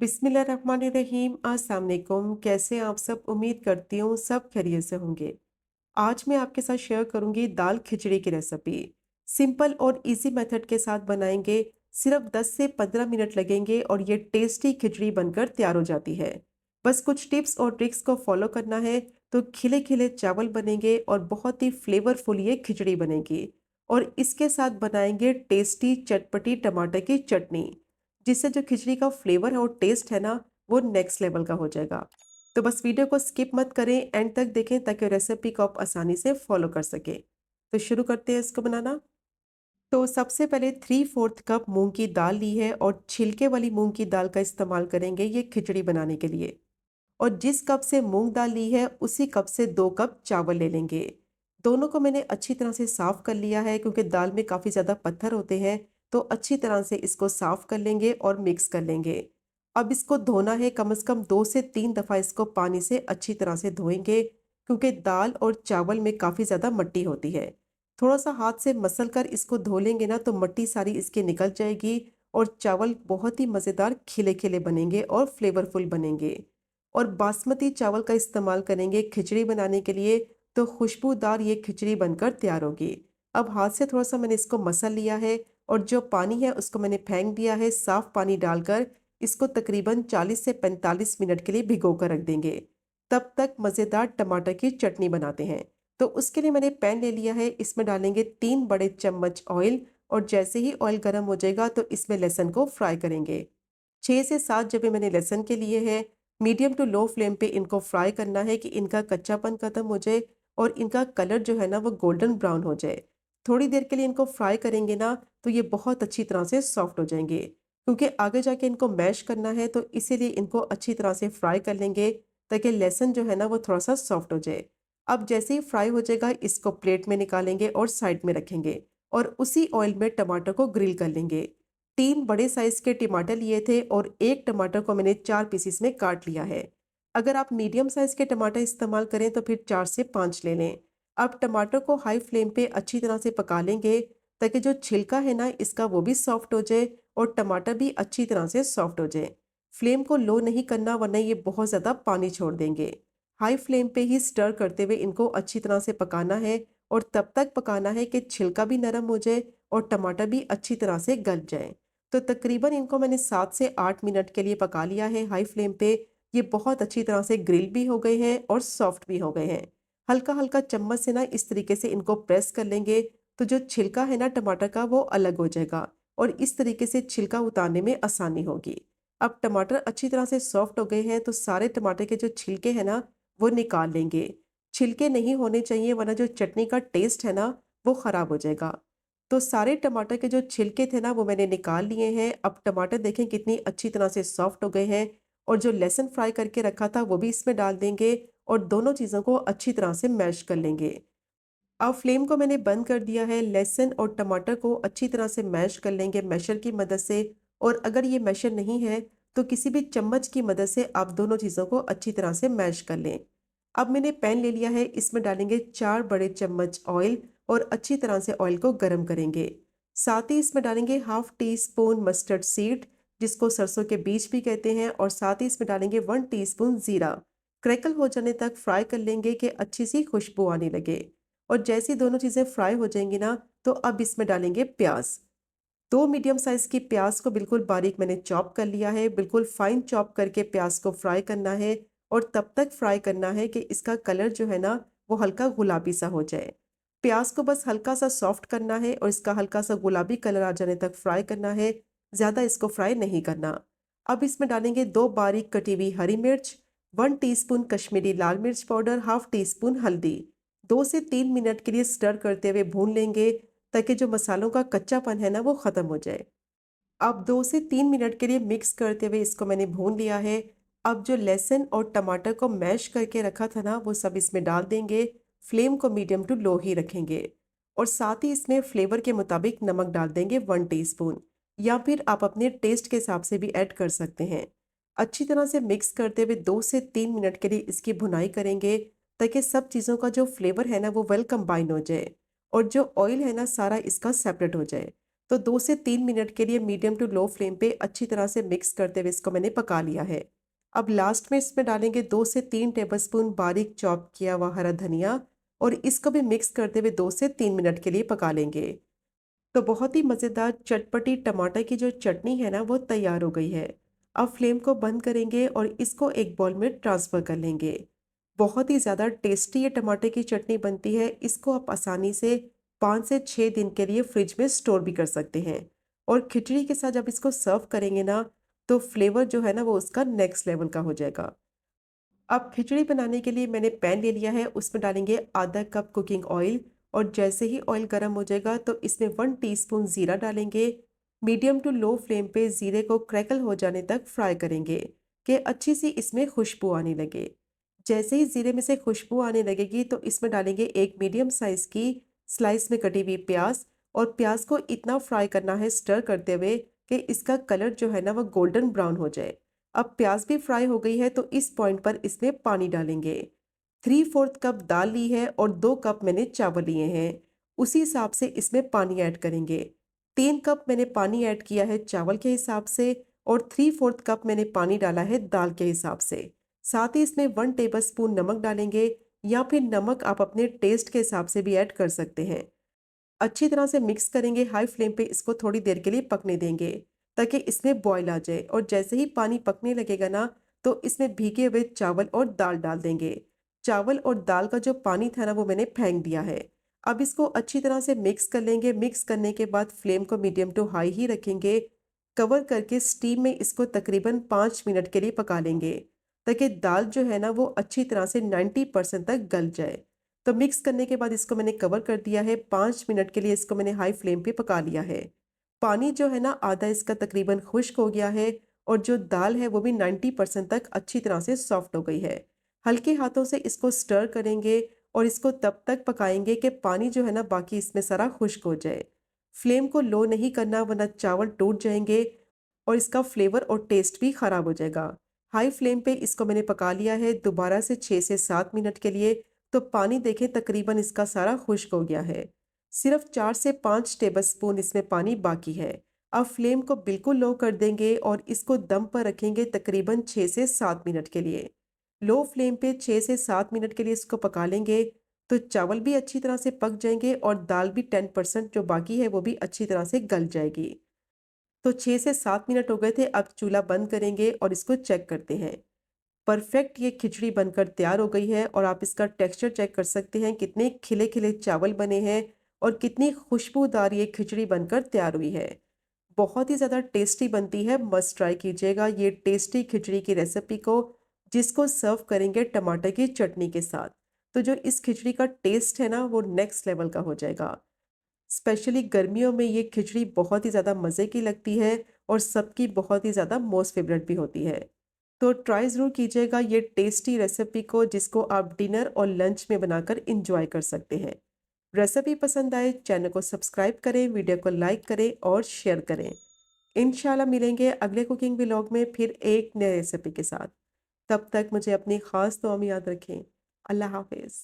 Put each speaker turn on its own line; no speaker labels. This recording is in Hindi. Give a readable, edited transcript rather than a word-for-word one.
बिस्मिल्लाहिर्रहमानिर्रहीम। अस्सलाम वालेकुम। कैसे हैं आप सब? उम्मीद करती हूँ सब खैरियत से होंगे। आज मैं आपके साथ शेयर करूंगी दाल खिचड़ी की रेसिपी। सिंपल और इजी मेथड के साथ बनाएंगे। सिर्फ 10 से 15 मिनट लगेंगे और ये टेस्टी खिचड़ी बनकर तैयार हो जाती है। बस कुछ टिप्स और ट्रिक्स को फॉलो करना है तो खिले खिले चावल बनेंगे और बहुत ही फ्लेवरफुल ये खिचड़ी बनेगी। और इसके साथ बनाएंगे टेस्टी चटपटी टमाटर की चटनी, जिससे जो खिचड़ी का फ्लेवर है और टेस्ट है ना, वो नेक्स्ट लेवल का हो जाएगा। तो बस वीडियो को स्किप मत करें, एंड तक देखें ताकि रेसिपी को आप आसानी से फॉलो कर सकें। तो शुरू करते हैं इसको बनाना। तो सबसे पहले 3/4 कप मूंग की दाल ली है और छिलके वाली मूंग की दाल का इस्तेमाल करेंगे ये खिचड़ी बनाने के लिए। और जिस कप से मूंग दाल ली है उसी कप से 2 कप चावल ले लेंगे। दोनों को मैंने अच्छी तरह से साफ कर लिया है क्योंकि दाल में काफ़ी ज़्यादा पत्थर होते हैं। तो अच्छी तरह से इसको साफ कर लेंगे और मिक्स कर लेंगे। अब इसको धोना है, कम से कम 2 से 3 दफ़ा इसको पानी से अच्छी तरह से धोएंगे क्योंकि दाल और चावल में काफ़ी ज़्यादा मिट्टी होती है। थोड़ा सा हाथ से मसल कर इसको धो लेंगे ना तो मिट्टी सारी इसकी निकल जाएगी और चावल बहुत ही मज़ेदार खिले खिले बनेंगे और फ्लेवरफुल बनेंगे। और बासमती चावल का इस्तेमाल करेंगे खिचड़ी बनाने के लिए, तो खुशबूदार ये खिचड़ी बनकर तैयार होगी। अब हाथ से थोड़ा सा मैंने इसको मसल लिया है और जो पानी है उसको मैंने फेंक दिया है। साफ पानी डालकर इसको तकरीबन 40 से 45 मिनट के लिए भिगो कर रख देंगे। तब तक मज़ेदार टमाटर की चटनी बनाते हैं। तो उसके लिए मैंने पैन ले लिया है, इसमें डालेंगे 3 बड़े चम्मच ऑयल। और जैसे ही ऑयल गर्म हो जाएगा तो इसमें लहसुन को फ्राई करेंगे। 6 से 7 जबे मैंने लहसुन के लिए हैं। मीडियम टू लो फ्लेम पे इनको फ्राई करना है कि इनका कच्चापन खत्म हो जाए और इनका कलर जो है ना वो गोल्डन ब्राउन हो जाए। थोड़ी देर के लिए इनको फ्राई करेंगे ना तो ये बहुत अच्छी तरह से सॉफ्ट हो जाएंगे, क्योंकि आगे जाके इनको मैश करना है, तो इसीलिए इनको अच्छी तरह से फ्राई कर लेंगे ताकि लहसुन जो है ना वो थोड़ा सा सॉफ्ट हो जाए। अब जैसे ही फ्राई हो जाएगा इसको प्लेट में निकालेंगे और साइड में रखेंगे और उसी ऑयल में टमाटर को ग्रिल कर लेंगे। 3 बड़े साइज के टमाटर लिए थे और एक टमाटर को मैंने 4 पीसेस में काट लिया है। अगर आप मीडियम साइज के टमाटर इस्तेमाल करें तो फिर 4 से 5 ले लें। अब टमाटर को हाई फ्लेम पे अच्छी तरह से पका लेंगे ताकि जो छिलका है ना इसका वो भी सॉफ्ट हो जाए और टमाटर भी अच्छी तरह से सॉफ्ट हो जाए। फ्लेम को लो नहीं करना वरना ये बहुत ज़्यादा पानी छोड़ देंगे। हाई फ्लेम पे ही स्टर करते हुए इनको अच्छी तरह से पकाना है और तब तक पकाना है कि छिलका भी नरम हो जाए और टमाटर भी अच्छी तरह से गल जाए। तो तकरीबन इनको मैंने 7 से 8 मिनट के लिए पका लिया है हाई फ्लेम पे। ये बहुत अच्छी तरह से ग्रिल भी हो गए हैं और सॉफ्ट भी हो गए हैं। हल्का हल्का चम्मच से ना इस तरीके से इनको प्रेस कर लेंगे तो जो छिलका है ना टमाटर का वो अलग हो जाएगा और इस तरीके से छिलका उतारने में आसानी होगी। अब टमाटर अच्छी तरह से सॉफ्ट हो गए हैं तो सारे टमाटर के जो छिलके हैं ना वो निकाल लेंगे। छिलके नहीं होने चाहिए वरना जो चटनी का टेस्ट है ना वो खराब हो जाएगा। तो सारे टमाटर के जो छिलके थे ना वो मैंने निकाल लिए हैं। अब टमाटर देखें कितनी अच्छी तरह से सॉफ्ट हो गए हैं और जो लहसुन फ्राई करके रखा था वो भी इसमें डाल देंगे और दोनों चीज़ों को अच्छी तरह से मैश कर लेंगे। अब फ्लेम को मैंने बंद कर दिया है। लहसुन और टमाटर को अच्छी तरह से मैश कर लेंगे मैशर की मदद से। और अगर ये मैशर नहीं है तो किसी भी चम्मच की मदद से आप दोनों चीज़ों को अच्छी तरह से मैश कर लें। अब मैंने पैन ले लिया है, इसमें डालेंगे 4 बड़े चम्मच ऑयल और अच्छी तरह से ऑयल को गर्म करेंगे। साथ ही इसमें डालेंगे half tea spoon mustard seed, जिसको सरसों के बीज भी कहते हैं, और साथ ही इसमें डालेंगे 1 टीस्पून जीरा। क्रैकल हो जाने तक फ्राई कर लेंगे कि अच्छी सी खुशबू आने लगे। और जैसी दोनों चीज़ें फ्राई हो जाएंगी ना तो अब इसमें डालेंगे प्याज। 2 मीडियम साइज की प्याज को बिल्कुल बारीक मैंने चॉप कर लिया है। बिल्कुल फाइन चॉप करके प्याज को फ्राई करना है और तब तक फ्राई करना है कि इसका कलर जो है ना वो हल्का गुलाबी सा हो जाए। प्याज को बस हल्का सा सॉफ्ट करना है और इसका हल्का सा गुलाबी कलर आ जाने तक फ्राई करना है, ज़्यादा इसको फ्राई नहीं करना। अब इसमें डालेंगे 2 बारीक कटी हुई हरी मिर्च, 1 टीस्पून कश्मीरी लाल मिर्च पाउडर, हाफ टी स्पून हल्दी। 2 से 3 मिनट के लिए स्टर करते हुए भून लेंगे ताकि जो मसालों का कच्चापन है ना वो ख़त्म हो जाए। अब 2 से 3 मिनट के लिए मिक्स करते हुए इसको मैंने भून लिया है। अब जो लहसुन और टमाटर को मैश करके रखा था ना वो सब इसमें डाल देंगे। फ्लेम को मीडियम टू लो ही रखेंगे और साथ ही इसमें फ्लेवर के मुताबिक नमक डाल देंगे 1 टीस्पून, या फिर आप अपने टेस्ट के हिसाब से भी ऐड कर सकते हैं। अच्छी तरह से मिक्स करते हुए 2 से 3 मिनट के लिए इसकी भुनाई करेंगे ताकि सब चीज़ों का जो फ्लेवर है ना वो वेल कंबाइन हो जाए और जो ऑयल है ना सारा इसका सेपरेट हो जाए। तो 2 से 3 मिनट के लिए मीडियम टू लो फ्लेम पे अच्छी तरह से मिक्स करते हुए इसको मैंने पका लिया है। अब लास्ट में इसमें डालेंगे 2 से 3 टेबलस्पून बारीक चॉप किया हुआ हरा धनिया और इसको भी मिक्स करते हुए 2 से 3 मिनट के लिए पका लेंगे। तो बहुत ही मज़ेदार चटपटी टमाटर की जो चटनी है ना वो तैयार हो गई है। अब फ्लेम को बंद करेंगे और इसको एक बाउल में ट्रांसफ़र कर लेंगे। बहुत ही ज़्यादा टेस्टी ये टमाटर की चटनी बनती है। इसको आप आसानी से 5 से 6 दिन के लिए फ्रिज में स्टोर भी कर सकते हैं और खिचड़ी के साथ जब इसको सर्व करेंगे ना तो फ्लेवर जो है ना वो उसका नेक्स्ट लेवल का हो जाएगा। अब खिचड़ी बनाने के लिए मैंने पैन ले लिया है, उसमें डालेंगे आधा कप कुकिंग ऑयल और जैसे ही ऑयल गर्म हो जाएगा तो इसमें 1 टीस्पून ज़ीरा डालेंगे। मीडियम टू लो फ्लेम पे ज़ीरे को क्रैकल हो जाने तक फ्राई करेंगे कि अच्छी सी इसमें खुशबू आने लगे। जैसे ही ज़ीरे में से खुशबू आने लगेगी तो इसमें डालेंगे एक मीडियम साइज़ की स्लाइस में कटी हुई प्याज और प्याज को इतना फ्राई करना है स्टर करते हुए कि इसका कलर जो है ना वो गोल्डन ब्राउन हो जाए। अब प्याज भी फ्राई हो गई है तो इस पॉइंट पर इसमें पानी डालेंगे। 3/4 कप दाल ली है और 2 कप मैंने चावल लिए हैं। उसी हिसाब से इसमें पानी ऐड करेंगे। 3 कप मैंने पानी ऐड किया है चावल के हिसाब से और 3/4 कप मैंने पानी डाला है दाल के हिसाब से। साथ ही इसमें 1 टेबलस्पून नमक डालेंगे या फिर नमक आप अपने टेस्ट के हिसाब से भी ऐड कर सकते हैं। अच्छी तरह से मिक्स करेंगे, हाई फ्लेम पे इसको थोड़ी देर के लिए पकने देंगे ताकि इसमें बॉयल आ जाए और जैसे ही पानी पकने लगेगा ना तो इसमें भीगे हुए चावल और दाल डाल देंगे। चावल और दाल का जो पानी था ना वो मैंने फेंक दिया है। अब इसको अच्छी तरह से मिक्स कर लेंगे। मिक्स करने के बाद फ्लेम को मीडियम टू हाई ही रखेंगे। कवर करके स्टीम में इसको तकरीबन 5 मिनट के लिए पका लेंगे ताकि दाल जो है ना वो अच्छी तरह से 90% तक गल जाए। तो मिक्स करने के बाद इसको मैंने कवर कर दिया है। 5 मिनट के लिए इसको मैंने हाई फ्लेम पे पका लिया है। पानी जो है ना आधा इसका तकरीबन खुश्क हो गया है और जो दाल है वो भी 90% तक अच्छी तरह से सॉफ्ट हो गई है। हल्के हाथों से इसको स्टर करेंगे और इसको तब तक पकाएंगे कि पानी जो है ना बाकी इसमें सारा खुश्क हो जाए। फ्लेम को लो नहीं करना वरना चावल टूट जाएंगे और इसका फ्लेवर और टेस्ट भी खराब हो जाएगा। हाई फ्लेम पे इसको मैंने पका लिया है दोबारा से 6 से 7 मिनट के लिए। तो पानी देखें तकरीबन इसका सारा खुश्क हो गया है। सिर्फ 4 से 5 टेबलस्पून इसमें पानी बाकी है। अब फ्लेम को बिल्कुल लो कर देंगे और इसको दम पर रखेंगे तकरीबन 6 से 7 मिनट के लिए। लो फ्लेम पे 6 से 7 मिनट के लिए इसको पका लेंगे तो चावल भी अच्छी तरह से पक जाएंगे और दाल भी 10% जो बाकी है वो भी अच्छी तरह से गल जाएगी। तो 6 से 7 मिनट हो गए थे। अब चूल्हा बंद करेंगे और इसको चेक करते हैं। परफेक्ट ये खिचड़ी बनकर तैयार हो गई है और आप इसका टेक्सचर चेक कर सकते हैं कितने खिले खिले चावल बने हैं और कितनी खुशबूदार ये खिचड़ी बनकर तैयार हुई है। बहुत ही ज़्यादा टेस्टी बनती है। मस्ट ट्राई कीजिएगा ये टेस्टी खिचड़ी की रेसिपी को जिसको सर्व करेंगे टमाटर की चटनी के साथ। तो जो इस खिचड़ी का टेस्ट है ना वो नेक्स्ट लेवल का हो जाएगा। स्पेशली गर्मियों में ये खिचड़ी बहुत ही ज़्यादा मज़े की लगती है और सबकी बहुत ही ज़्यादा मोस्ट फेवरेट भी होती है। तो ट्राई ज़रूर कीजिएगा ये टेस्टी रेसिपी को जिसको आप डिनर और लंच में बनाकर इंजॉय कर सकते हैं। रेसिपी पसंद आए चैनल को सब्सक्राइब करें, वीडियो को लाइक करें और शेयर करें। इंशाल्लाह मिलेंगे अगले कुकिंग व्लॉग में फिर एक नए रेसिपी के साथ। तब तक मुझे अपनी ख़ास दुआ में याद रखें। अल्लाह हाफ़िज़।